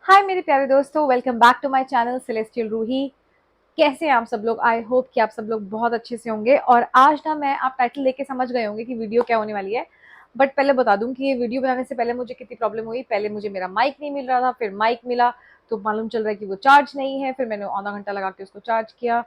हाय मेरे प्यारे दोस्तों, welcome back to my channel celestial Roohi. कैसे हैं आप सब लोग? आई होप कि आप सब लोग बहुत अच्छे से होंगे। और आज ना मैं आप टाइटल देख के समझ गए होंगे कि वीडियो क्या होने वाली है। बट पहले बता दूं कि ये वीडियो बनाने से पहले मुझे कितनी प्रॉब्लम हुई। पहले मुझे मेरा माइक नहीं मिल रहा था, फिर माइक मिला तो मालूम चल रहा है कि वो चार्ज नहीं है। फिर मैंने आधा घंटा लगा के उसको चार्ज किया।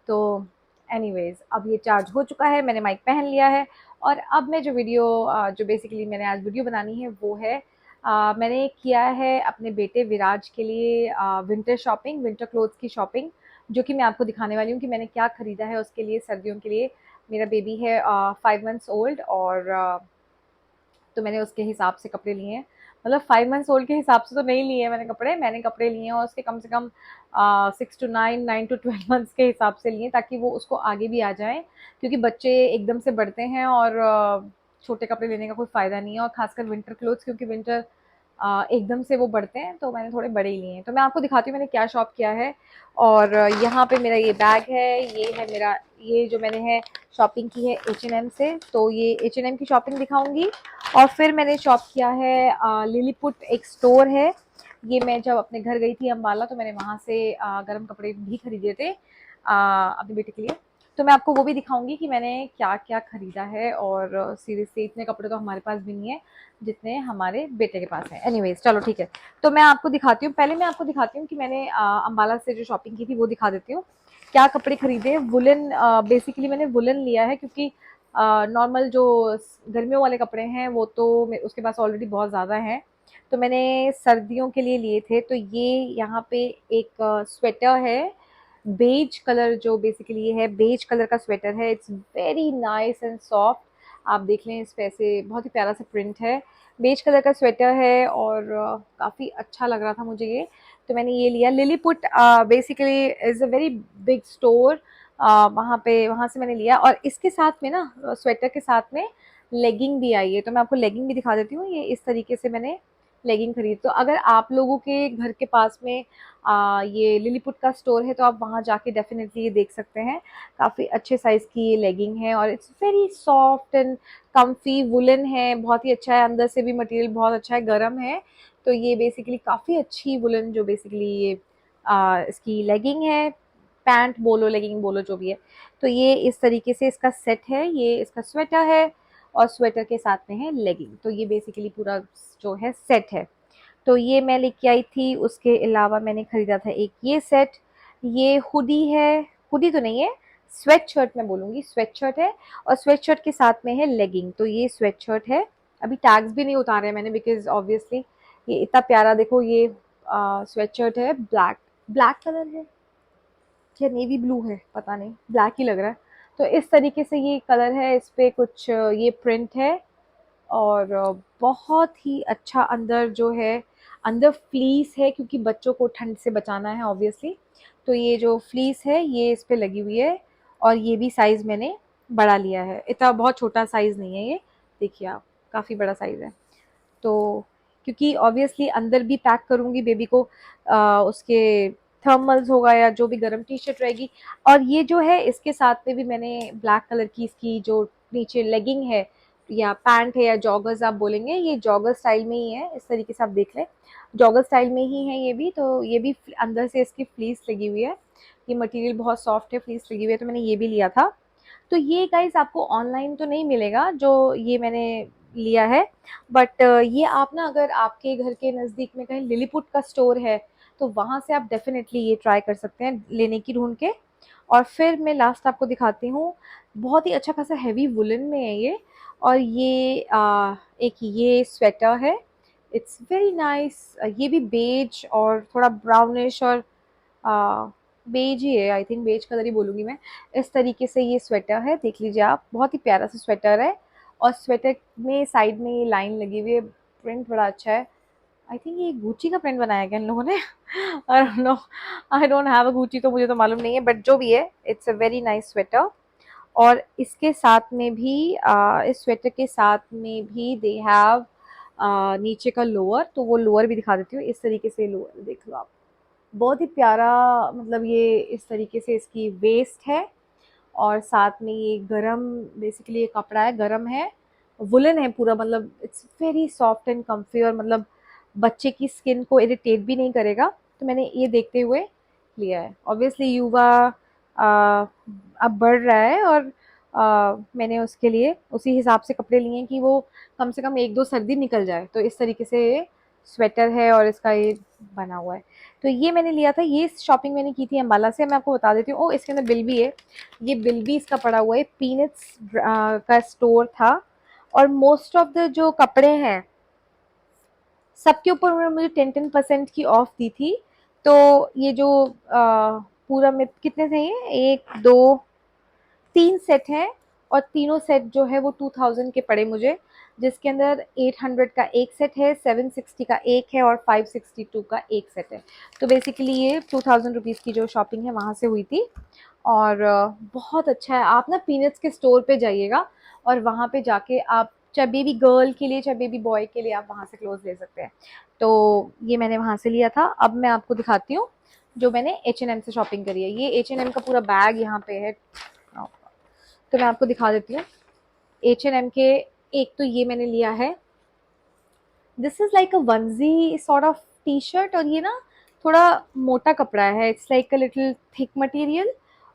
तो एनीवेज अब ये चार्ज हो चुका है, मैंने माइक पहन लिया है। और अब मैं जो वीडियो जो बेसिकली मैंने आज वीडियो बनानी है वो है मैंने किया है अपने बेटे विराज के लिए विंटर शॉपिंग, विंटर क्लोथ्स की शॉपिंग, जो कि मैं आपको दिखाने वाली हूँ कि मैंने क्या खरीदा है उसके लिए सर्दियों के लिए। मेरा बेबी है 5 मंथ्स ओल्ड और तो मैंने उसके हिसाब से कपड़े लिए हैं। मतलब 5 मंथ्स ओल्ड के हिसाब से तो नहीं लिए मैंने कपड़े लिए हैं और उसके कम से कम 6 to 9, 9 to 12 मंथ्स के हिसाब से लिए, ताकि वो उसको आगे भी आ जाए। क्योंकि बच्चे एकदम से बढ़ते हैं और छोटे कपड़े लेने का कोई फ़ायदा नहीं है, और खासकर विंटर क्लोथ्स, क्योंकि विंटर एकदम से वो बढ़ते हैं, तो मैंने थोड़े बड़े ही लिए हैं। तो मैं आपको दिखाती हूँ मैंने क्या शॉप किया है। और यहाँ पे मेरा ये बैग है, ये है मेरा, ये जो मैंने है शॉपिंग की है H&M से, तो ये H&M की शॉपिंग दिखाऊंगी। और फिर मैंने शॉप किया है लिलीपुट, एक स्टोर है। ये मैं जब अपने घर गई थी अम्बाला, तो मैंने वहाँ से गर्म कपड़े भी खरीदे थे अपने बेटे के लिए। तो मैं आपको वो भी दिखाऊंगी कि मैंने क्या क्या खरीदा है। और सीरियसली इतने कपड़े तो हमारे पास भी नहीं है जितने हमारे बेटे के पास है। एनीवेज चलो ठीक है, तो मैं आपको दिखाती हूँ। पहले मैं आपको दिखाती हूँ कि मैंने अम्बाला से जो शॉपिंग की थी वो दिखा देती हूँ। क्या कपड़े खरीदे, वुलन, बेसिकली मैंने वुलन लिया है, क्योंकि नॉर्मल जो गर्मियों वाले कपड़े हैं वो तो उसके पास ऑलरेडी बहुत ज़्यादा हैं। तो मैंने सर्दियों के लिए लिए थे। तो ये यहाँ पे एक स्वेटर है, बेज कलर, जो बेसिकली ये है बेज कलर का स्वेटर है। It's very nice and soft. आप देख लें, इस पे ऐसे बहुत ही प्यारा सा प्रिंट है। बेज कलर का स्वेटर है और काफ़ी अच्छा लग रहा था मुझे ये। तो मैंने ये लिया। Lilliput basically is a very big store, वहाँ से मैंने लिया। और इसके साथ में ना, स्वेटर के साथ में लेगिंग भी आई है, तो मैं आपको लेगिंग भी दिखा देती हूँ। ये इस तरीके से मैंने लेगिंग खरीदी। तो अगर आप लोगों के घर के पास में ये लिलीपुट का स्टोर है तो आप वहाँ जाके डेफिनेटली ये देख सकते हैं। काफ़ी अच्छे साइज़ की ये लेगिंग है और it's very soft and comfy, woollen है, बहुत ही अच्छा है। अंदर से भी मटेरियल बहुत अच्छा है, गर्म है। तो ये बेसिकली काफ़ी अच्छी वुलन, जो बेसिकली ये इसकी लेगिंग है, पैंट बोलो लेगिंग बोलो जो भी है। तो ये इस तरीके से इसका सेट है, ये इसका स्वेटर है और स्वेटर के साथ में है लेगिंग। तो ये बेसिकली पूरा जो है सेट है। तो ये मैं लेके आई थी। उसके अलावा मैंने खरीदा था एक ये सेट। ये हुडी है, हुडी तो नहीं है, स्वेट शर्ट मैं बोलूँगी, स्वेट शर्ट है। और स्वेट शर्ट के साथ में है लेगिंग। तो ये स्वेट शर्ट है। अभी टैग्स भी नहीं उतारे मैंने, बिकॉज ऑब्वियसली ये इतना प्यारा, देखो ये स्वेट शर्ट है, ब्लैक, ब्लैक कलर है या नेवी ब्लू है, पता नहीं, ब्लैक ही लग रहा है। तो इस तरीके से ये कलर है, इस पे कुछ ये प्रिंट है। और बहुत ही अच्छा अंदर जो है, अंदर फ्लीस है, क्योंकि बच्चों को ठंड से बचाना है ऑब्वियसली। तो ये जो फ्लीस है ये इस पे लगी हुई है। और ये भी साइज़ मैंने बड़ा लिया है, इतना बहुत छोटा साइज़ नहीं है ये, देखिए आप, काफ़ी बड़ा साइज़ है। तो क्योंकि ऑब्वियसली अंदर भी पैक करूँगी बेबी को, उसके थर्मल्स होगा या जो भी गर्म टी शर्ट रहेगी। और ये जो है इसके साथ में भी मैंने ब्लैक कलर की इसकी जो नीचे लेगिंग है या पैंट है या जॉगर्स आप बोलेंगे, ये जॉगर स्टाइल में ही है, इस तरीके से आप देख लें, जॉगर स्टाइल में ही है ये भी। तो ये भी अंदर से इसकी फ्लीस लगी हुई है, ये मटेरियल बहुत सॉफ्ट है, फ्लीस लगी हुई है, तो मैंने ये भी लिया था। तो ये गाइस आपको ऑनलाइन तो नहीं मिलेगा जो ये मैंने लिया है। बट ये आप ना, अगर आपके घर के नज़दीक में कहीं लिलीपुट का स्टोर है तो वहाँ से आप डेफिनेटली ये ट्राई कर सकते हैं लेने की ढूंढ के। और फिर मैं लास्ट आपको दिखाती हूँ, बहुत ही अच्छा खासा हैवी वुलन में है ये। और ये एक ये स्वेटर है, इट्स वेरी नाइस। ये भी बेज और थोड़ा ब्राउनिश और बेज ही है, आई थिंक बेज कलर ही बोलूँगी मैं। इस तरीके से ये स्वेटर है, देख लीजिए आप, बहुत ही प्यारा सा स्वेटर है। और स्वेटर में साइड में ये लाइन लगी हुई है, प्रिंट बड़ा अच्छा है। आई थिंक ये गुच्ची का प्रिंट बनाया गया इन लोगों ने। I don't know, I don't have a Gucci, तो मुझे तो मालूम नहीं है, बट जो भी है it's a very nice sweater. और इसके साथ में भी इस स्वेटर के साथ में भी दे हैव नीचे का लोअर, तो वो लोअर भी दिखा देती हूँ। इस तरीके से लोअर देख लो आप, बहुत ही प्यारा, मतलब ये इस तरीके से इसकी वेस्ट है। और साथ में ये गरम, बेसिकली ये कपड़ा है, गरम है, वुलन है पूरा, मतलब it's very soft and comfy. और मतलब बच्चे की स्किन को इरिटेट भी नहीं करेगा, तो मैंने ये देखते हुए लिया है। ऑब्वियसली युवा अब बढ़ रहा है, और मैंने उसके लिए उसी हिसाब से कपड़े लिए हैं कि वो कम से कम 1-2 सर्दी निकल जाए। तो इस तरीके से ये स्वेटर है और इसका ये बना हुआ है। तो ये मैंने लिया था, ये शॉपिंग मैंने की थी अम्बाला से। मैं आपको बता देती हूँ। इसके अंदर बिल भी है, ये बिल भी इसका पड़ा हुआ है। पीनट्स का स्टोर था, और मोस्ट ऑफ द जो कपड़े हैं सबके ऊपर उन्होंने मुझे 10% की ऑफ दी थी। तो ये जो पूरा में कितने थे, ये 1, 2, 3 सेट हैं, और तीनों सेट जो है वो 2000 के पड़े मुझे, जिसके अंदर 800 का एक सेट है, 760 का एक है, और 562 का एक सेट है। तो बेसिकली ये 2000 रुपीज़ की जो शॉपिंग है वहाँ से हुई थी। और बहुत अच्छा है। आप ना पीनट्स के स्टोर पे जाइएगा, और वहाँ पे जाके आप चाहे बेबी गर्ल के लिए चाहे बेबी बॉय के लिए आप वहाँ से क्लोथ ले सकते हैं। तो ये मैंने वहाँ से लिया था। अब मैं आपको दिखाती हूँ जो मैंने H&M से शॉपिंग करी है। ये H&M का पूरा बैग यहाँ पे है, तो मैं आपको दिखा देती हूँ। H&M के एक तो ये मैंने लिया है, this is like a वंजी sort of T shirt, और ये ना थोड़ा मोटा कपड़ा है, it's like a little thick material.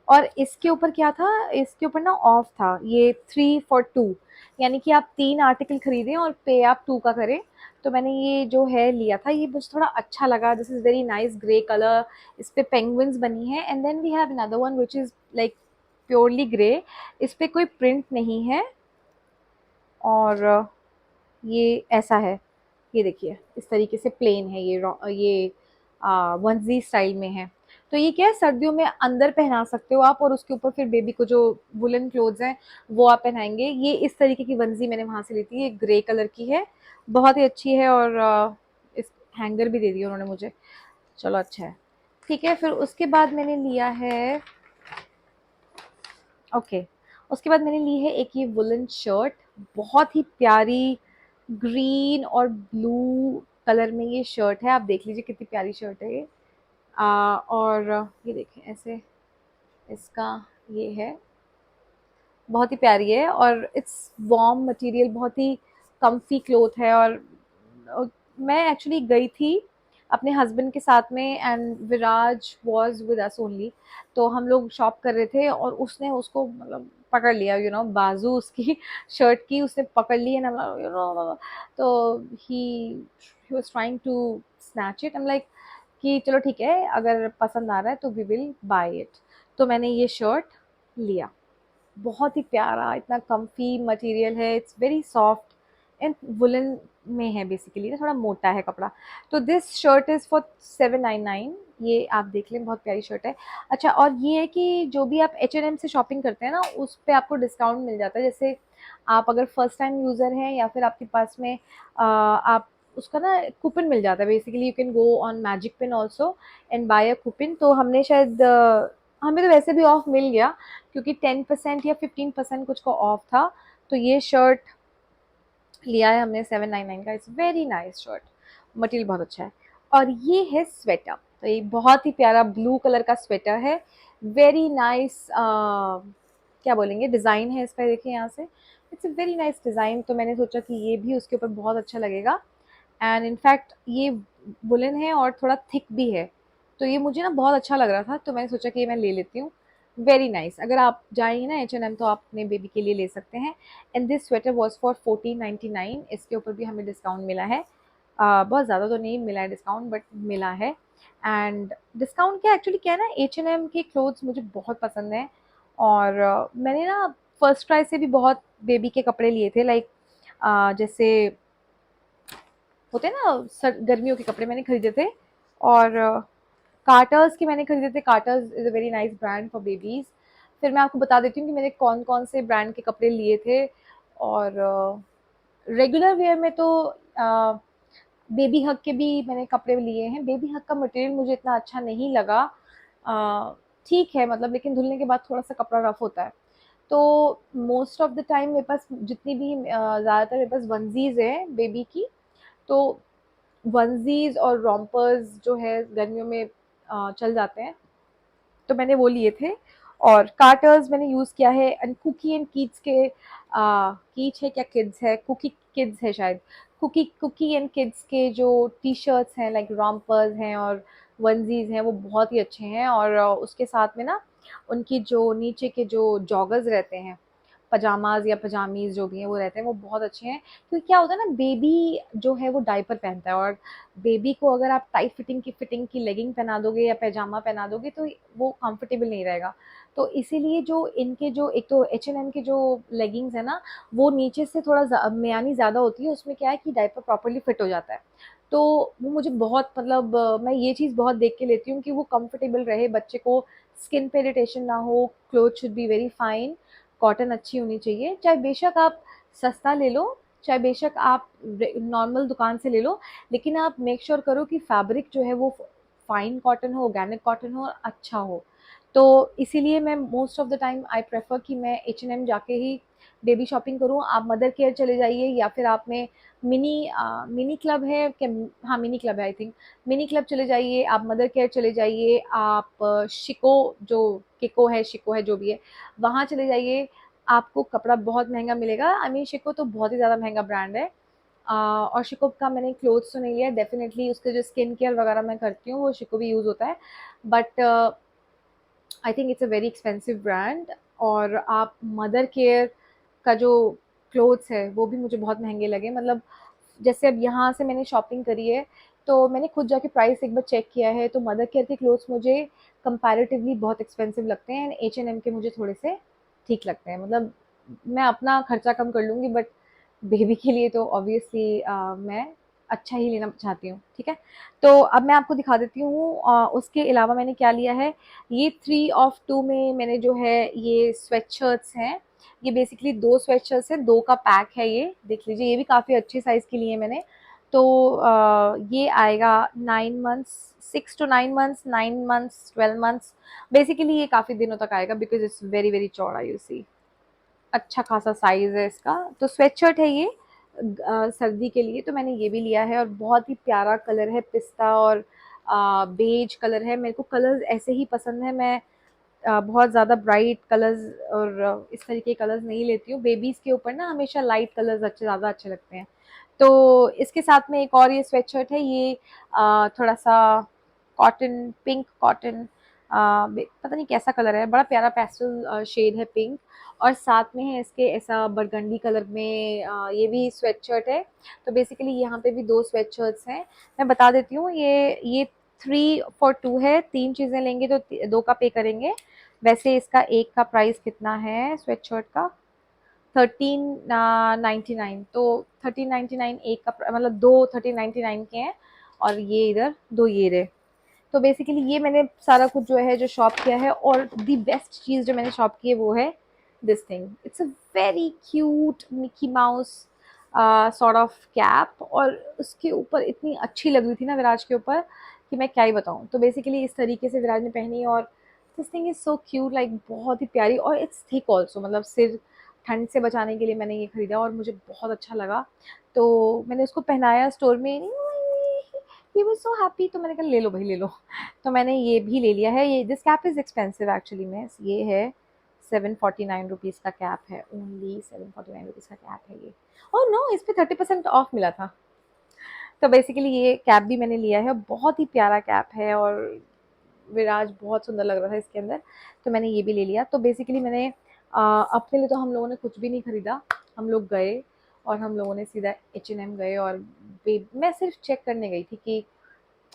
और इसके ऊपर क्या था, इसके ऊपर ना ऑफ था, ये 3 for 2, यानी कि आप 3 आर्टिकल खरीदें और पे आप 2 का करें। तो मैंने ये जो है लिया था, ये मुझे थोड़ा अच्छा लगा। This is very nice grey colour, इस पे पेंगुइन्स बनी है। And then we have another one which is like purely grey, इस पे कोई प्रिंट नहीं है, और ये ऐसा है। ये देखिए इस तरीके से प्लेन है, ये वंजी स्टाइल में है। तो ये क्या है, सर्दियों में अंदर पहना सकते हो आप, और उसके ऊपर फिर बेबी को जो वुलन क्लोथ्स हैं वो आप पहनाएंगे। ये इस तरीके की वंजी मैंने वहाँ से ली थी, ये ग्रे कलर की है, बहुत ही अच्छी है। और इस हैंगर भी दे दिया उन्होंने मुझे, चलो अच्छा है। ठीक है, फिर उसके बाद मैंने लिया है, ओके, उसके बाद मैंने ली है एक ये वुलन शर्ट, बहुत ही प्यारी ग्रीन और ब्लू कलर में ये शर्ट है। आप देख लीजिए कितनी प्यारी शर्ट है ये। और ये देखें ऐसे इसका ये है, बहुत ही प्यारी है, और इट्स वार्म मटेरियल, बहुत ही कम्फी क्लोथ है। और मैं एक्चुअली गई थी अपने हस्बैंड के साथ में, and Viraj was with us only. तो हम लोग शॉप कर रहे थे, और उसने उसको मतलब पकड़ लिया, बाजू उसकी शर्ट की उसने पकड़ ली है ना, तो he he was trying to snatch it. I am like कि चलो ठीक है, अगर पसंद आ रहा है तो वी विल बाय इट। तो मैंने ये शर्ट लिया, बहुत ही प्यारा, इतना कम्फी मटेरियल है, it's very soft and woollen में है, बेसिकली ना थोड़ा मोटा है कपड़ा। तो दिस शर्ट इज़ फॉर 799, ये आप देख लें, बहुत प्यारी शर्ट है। अच्छा, और ये है कि जो भी आप H&M से शॉपिंग करते हैं ना, उस पर आपको डिस्काउंट मिल जाता है। जैसे आप अगर फर्स्ट टाइम यूज़र हैं, या फिर आपके पास में आप उसका ना कूपन मिल जाता है। Basically you can go on Magicpin also and buy a coupon. तो हमने शायद हमें तो वैसे भी ऑफ मिल गया, क्योंकि 10% या 15% कुछ का ऑफ था। तो ये शर्ट लिया है हमने 799 का, it's very nice shirt, material बहुत अच्छा है। और ये है स्वेटर, तो ये बहुत ही प्यारा ब्लू कलर का स्वेटर है, वेरी नाइस, क्या बोलेंगे, डिज़ाइन है इसका, देखिए यहाँ से, it's a very nice design. तो मैंने सोचा कि ये भी उसके ऊपर बहुत अच्छा लगेगा। एंड इनफैक्ट ये वुलन है और थोड़ा थिक भी है, तो ये मुझे ना बहुत अच्छा लग रहा था, तो मैंने सोचा कि ये मैं ले लेती हूँ। वेरी नाइस, अगर आप जाएंगे ना H&M तो आप अपने बेबी के लिए ले सकते हैं। And this sweater was for 1499, इसके ऊपर भी हमें डिस्काउंट मिला है। बहुत ज़्यादा तो नहीं मिला है डिस्काउंट, बट मिला है। एंड डिस्काउंट क्या, एक्चुअली क्या है ना, H&M के क्लोथ्स मुझे बहुत पसंद हैं। और मैंने ना फर्स्ट क्राई से भी बहुत बेबी के कपड़े लिए थे, लाइक जैसे होते हैं ना गर्मियों के कपड़े मैंने खरीदे थे। और कार्टर्स के मैंने खरीदे थे, Carter's is a very nice brand for babies. फिर मैं आपको बता देती हूँ कि मैंने कौन कौन से ब्रांड के कपड़े लिए थे। और रेगुलर वेयर में तो बेबी हग के भी मैंने कपड़े लिए हैं। बेबी हग का मटेरियल मुझे इतना अच्छा नहीं लगा, ठीक है मतलब, लेकिन धुलने के बाद थोड़ा सा कपड़ा रफ होता है। तो मोस्ट ऑफ द टाइम मेरे पास जितनी भी ज़्यादातर मेरे पास वनजीज़ है बेबी की। तो वनजीज और रोम्पर्स जो है गर्मियों में चल जाते हैं, तो मैंने वो लिए थे। और कार्टर्स मैंने यूज़ किया है, एंड कुकी एंड कीड्स के कीच है क्या किड्स है, कुकी किड्स है शायद, कुकी कुकी एंड किड्स के जो टी शर्ट्स हैं लाइक रॉम्पर्स हैं और वनजीज हैं वो बहुत ही अच्छे हैं। और उसके साथ में ना उनकी जो नीचे के जो जॉगर्स रहते हैं, पजामाज या पजामीज जो भी हैं वो रहते हैं, वो बहुत अच्छे हैं। क्योंकि क्या होता है ना, बेबी जो है वो डायपर पहनता है, और बेबी को अगर आप टाइट फिटिंग की लेगिंग पहना दोगे या पैजामा पहना दोगे तो वो कंफर्टेबल नहीं रहेगा। तो इसीलिए जो इनके जो एक तो H&M के जो लेगिंग्स है ना, वो नीचे से थोड़ा म्यानी ज़्यादा होती है, उसमें क्या है कि डायपर प्रॉपरली फिट हो जाता है। तो वो मुझे बहुत मतलब मैं ये चीज़ बहुत देख के लेती हूँ कि वो कंफर्टेबल रहे, बच्चे को स्किन पे इरिटेशन ना हो, cloth should be very fine, cotton अच्छी होनी चाहिए। चाहे बेशक आप सस्ता ले लो, चाहे बेशक आप नॉर्मल दुकान से ले लो, लेकिन आप मेक श्योर करो कि फैब्रिक जो है वो फाइन कॉटन हो, ऑर्गेनिक कॉटन हो और अच्छा हो। तो इसीलिए मैं most of the time I prefer कि मैं H&M जाके ही बेबी शॉपिंग करूँ। आप मदर केयर चले जाइए, या फिर आप में मिनी क्लब है क्या, हाँ मिनी क्लब है आई थिंक, मिनी क्लब चले जाइए, आप मदर केयर चले जाइए, आप शिको जो किको है, शिको है जो भी है, वहाँ चले जाइए। आपको कपड़ा बहुत महंगा मिलेगा। आई मीन शिको तो बहुत ही ज़्यादा महंगा ब्रांड है। और शिको का मैंने क्लोथ्स तो नहीं लिया, डेफिनेटली उसके जो स्किन केयर वगैरह मैं करती हूँ वो शिको भी यूज़ होता है, but I think it's a very expensive brand. और आप मदर केयर का जो क्लोथ्स है वो भी मुझे बहुत महंगे लगे। मतलब जैसे अब यहाँ से मैंने शॉपिंग करी है, तो मैंने खुद जाके प्राइस एक बार चेक किया है, तो मदर केयर के क्लोथ्स मुझे कंपैरेटिवली बहुत एक्सपेंसिव लगते हैं, एंड H&M के मुझे थोड़े से ठीक लगते हैं। मतलब मैं अपना खर्चा कम कर लूँगी, बट बेबी के लिए तो ऑब्वियसली मैं अच्छा ही लेना चाहती हूँ, ठीक है। तो अब मैं आपको दिखा देती हूँ उसके अलावा मैंने क्या लिया है। ये 3 ऑफ 2 में मैंने जो है ये स्वेटशर्ट्स हैं, ये बेसिकली 2 स्वेटशर्ट्स हैं, 2 का पैक है, ये देख लीजिए, ये भी काफ़ी अच्छे साइज़ की लिए मैंने। तो ये आएगा 9 months, 6 to 9 months, 9 months, 12 months, basically ये काफ़ी दिनों तक आएगा बिकॉज इट्स वेरी वेरी चौड़ा, यू सी अच्छा खासा साइज़ है इसका। तो स्वेटशर्ट है ये सर्दी के लिए, तो मैंने ये भी लिया है, और बहुत ही प्यारा कलर है, पिस्ता और बेज कलर है। मेरे को कलर्स ऐसे ही पसंद है, मैं बहुत ज़्यादा ब्राइट कलर्स और इस तरीके के कलर्स नहीं लेती हूँ। बेबीज़ के ऊपर ना हमेशा लाइट कलर्स ज़्यादा अच्छे लगते हैं। तो इसके साथ में एक और ये स्वेटशर्ट है, ये थोड़ा सा कॉटन, पिंक कॉटन, पता नहीं कैसा कलर है, बड़ा प्यारा पेस्टल शेड है पिंक, और साथ में है इसके ऐसा बरगंडी कलर में ये भी स्वेटशर्ट है। तो बेसिकली यहाँ पे भी 2 स्वेटशर्ट्स हैं। मैं बता देती हूँ, ये 3 for 2 है, 3 चीज़ें लेंगे तो 2 का पे करेंगे। वैसे इसका एक का प्राइस कितना है स्वेटशर्ट का, 1399, तो 1399 एक का मतलब 2 1399 के हैं, और ये इधर 2 ये रहे। तो बेसिकली ये मैंने सारा कुछ जो है जो शॉप किया है, और दी बेस्ट चीज़ जो मैंने शॉप की है वो है this thing. It's a very cute Mickey mouse sort of cap, और उसके ऊपर इतनी अच्छी लग रही थी ना विराज के ऊपर कि मैं क्या ही बताऊँ। तो बेसिकली इस तरीके से विराज ने पहनी, और this thing is so cute, like बहुत ही प्यारी, और इट्स थिक ऑल्सो, मतलब सिर ठंड से बचाने के लिए मैंने ये खरीदा और मुझे बहुत अच्छा लगा। तो मैंने उसको पहनाया स्टोर में, ही वाज सो हैप्पी, तो मैंने कहा ले लो भाई ले लो। तो मैंने ये भी ले लिया है। ये this cap is expensive actually में, ये है 749 रुपीज़ का कैप है, ओनली 749 रुपीज़ का कैप है ये। ओह नो, इस पे 30% ऑफ मिला था। तो बेसिकली ये कैप भी मैंने लिया है, बहुत ही प्यारा कैप है, और विराज बहुत सुंदर लग रहा था इसके अंदर, तो मैंने ये भी ले लिया। तो बेसिकली मैंने अपने लिए तो हम लोगों ने कुछ भी नहीं खरीदा, हम लोग गए और हम लोगों ने सीधा H&M गए, और मैं सिर्फ चेक करने गई थी कि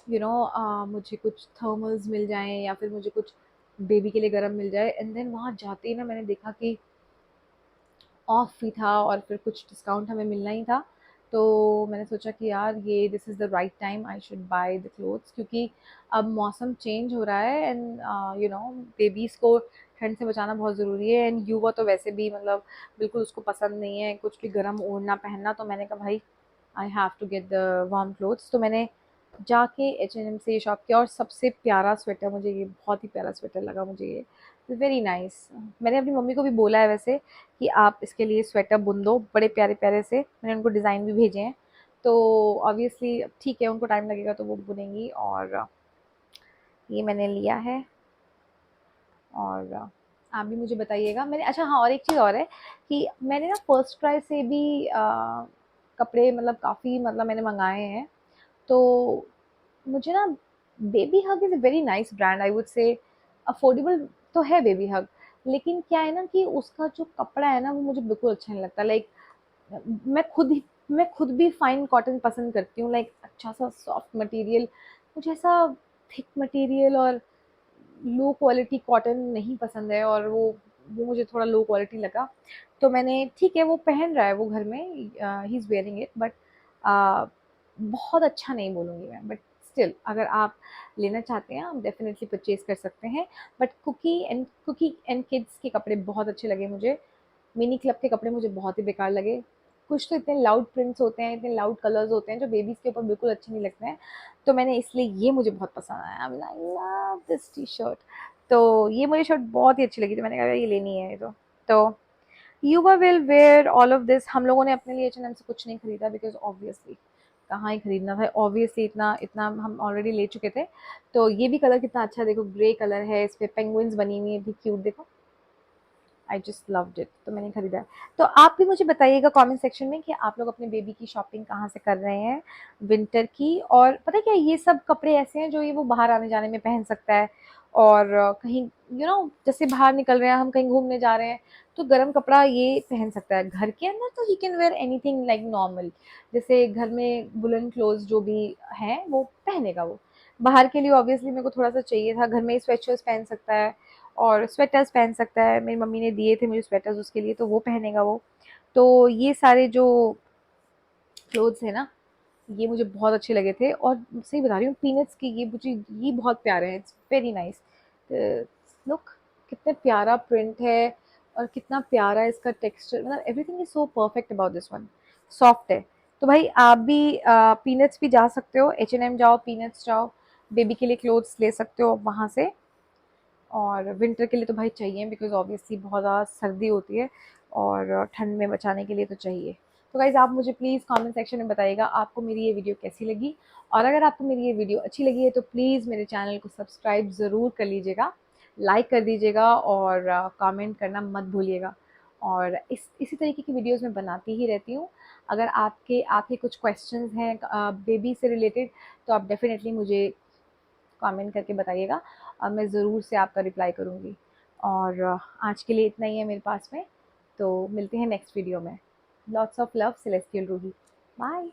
मुझे कुछ थर्मल्स मिल जाएँ, या फिर मुझे कुछ बेबी के लिए गरम मिल जाए। एंड देन वहाँ जाते ही ना मैंने देखा कि ऑफ भी था, और फिर कुछ डिस्काउंट हमें मिलना ही था। तो मैंने सोचा कि यार ये this is the right time, I should by the clothes, क्योंकि अब मौसम चेंज हो रहा है, एंड बेबीज़ को ठंड से बचाना बहुत ज़रूरी है। एंड युवा तो वैसे भी मतलब बिल्कुल उसको पसंद नहीं है कुछ भी गर्म ओढ़ना पहनना, तो मैंने कहा भाई I have to get the warm clothes. तो मैंने जाके H&M से ये शॉप किया, और सबसे प्यारा स्वेटर मुझे ये, बहुत ही प्यारा स्वेटर लगा मुझे ये, वेरी नाइस। मैंने अपनी मम्मी को भी बोला है वैसे कि आप इसके लिए स्वेटर बुन दो बड़े प्यारे प्यारे से, मैंने उनको डिज़ाइन भी भेजे हैं। तो ऑब्वियसली ठीक है, उनको टाइम लगेगा तो वो बुनेंगी, और ये मैंने लिया है। और आप भी मुझे बताइएगा। मैंने अच्छा हाँ, और एक चीज़ और है कि मैंने ना फर्स्ट क्राई से भी कपड़े मतलब काफ़ी मतलब मैंने मंगाए हैं। तो मुझे ना baby hug is a very nice brand, I would say. Affordable तो है बेबी हग, लेकिन क्या है ना कि उसका जो कपड़ा है ना वो मुझे बिल्कुल अच्छा नहीं लगता। लाइक मैं खुद ही मैं खुद भी फाइन कॉटन पसंद करती हूँ, लाइक अच्छा सा सॉफ्ट मटेरियल। मुझे ऐसा थिक मटेरियल और लो क्वालिटी कॉटन नहीं पसंद है, और वो मुझे थोड़ा लो क्वालिटी लगा। तो मैंने, ठीक है वो पहन रहा है वो घर में, he is wearing it, but बहुत अच्छा नहीं बोलूँगी मैं। बट स्टिल अगर आप लेना चाहते हैं आप डेफिनेटली परचेज कर सकते हैं। बट कुकी एंड किड्स के कपड़े बहुत अच्छे लगे मुझे। मिनी क्लब के कपड़े मुझे बहुत ही बेकार लगे। कुछ तो इतने लाउड प्रिंट्स होते हैं, इतने लाउड कलर्स होते हैं जो बेबीज़ के ऊपर बिल्कुल अच्छे नहीं लगते हैं। तो मैंने इसलिए ये मुझे बहुत पसंद आया। I love this T-shirt. तो ये मुझे शर्ट बहुत ही अच्छी लगी, तो मैंने कहा ये लेनी है ये तो युवा will where all of this. हम लोगों ने अपने लिए H&M से कुछ नहीं खरीदा, बिकॉज़ ऑब्वियसली कहाँ ही खरीदना था, ऑब्वियसली इतना इतना हम ऑलरेडी ले चुके थे। तो ये भी कलर कितना अच्छा है, देखो ग्रे कलर है, इस पे पेंगुइन्स बनी हुई है, भी क्यूट देखो। आई जस्ट लव्ड इट, तो मैंने खरीदा है। तो आप भी मुझे बताइएगा कमेंट सेक्शन में कि आप लोग अपने बेबी की शॉपिंग कहाँ से कर रहे हैं विंटर की। और पता है क्या, ये सब कपड़े ऐसे हैं जो ये वो बाहर आने जाने में पहन सकता है। और कहीं जैसे बाहर निकल रहे हैं हम, कहीं घूमने जा रहे हैं, तो गर्म कपड़ा ये पहन सकता है। घर के अंदर तो he can wear anything like normal, जैसे घर में वुलन क्लोथ्स जो भी हैं वो पहनेगा वो। बाहर के लिए ऑब्वियसली मेरे को थोड़ा सा चाहिए था, घर में ही स्वेटशर्ट्स पहन सकता है और स्वेटर्स पहन सकता है। मेरी मम्मी ने दिए थे मुझे स्वेटर्स उसके लिए, तो वो पहनेगा वो। तो ये सारे जो क्लोथ्स है ना, ये मुझे बहुत अच्छे लगे थे। और सही बता रही हूँ, पीनट्स की ये मुझे ये बहुत प्यारे हैं, इट्स वेरी नाइस। लुक, कितना प्यारा प्रिंट है और कितना प्यारा इसका टेक्सचर, मतलब everything is so perfect about this one. Soft है। तो भाई आप भी पीनट्स भी जा सकते हो, H&M जाओ, पीनट्स जाओ, बेबी के लिए क्लोथ्स ले सकते हो वहाँ से। और विंटर के लिए तो भाई चाहिए, बिकॉज़ ऑब्वियसली बहुत ज़्यादा सर्दी होती है और ठंड में बचाने के लिए तो चाहिए। तो गाइज़ आप मुझे प्लीज़ कमेंट सेक्शन में बताइएगा आपको मेरी ये वीडियो कैसी लगी। और अगर आपको मेरी ये वीडियो अच्छी लगी है तो प्लीज़ मेरे चैनल को सब्सक्राइब ज़रूर कर लीजिएगा, लाइक कर दीजिएगा और कमेंट करना मत भूलिएगा। और इसी तरीके की वीडियोज़ मैं बनाती ही रहती हूँ। अगर आपके कुछ क्वेश्चंस हैं बेबी से रिलेटेड, तो आप डेफ़िनेटली मुझे कमेंट करके बताइएगा और मैं ज़रूर से आपका रिप्लाई करूँगी। और आज के लिए इतना ही है मेरे पास में, तो मिलते हैं नेक्स्ट वीडियो में। Lots of love, celestial Roohi. Bye.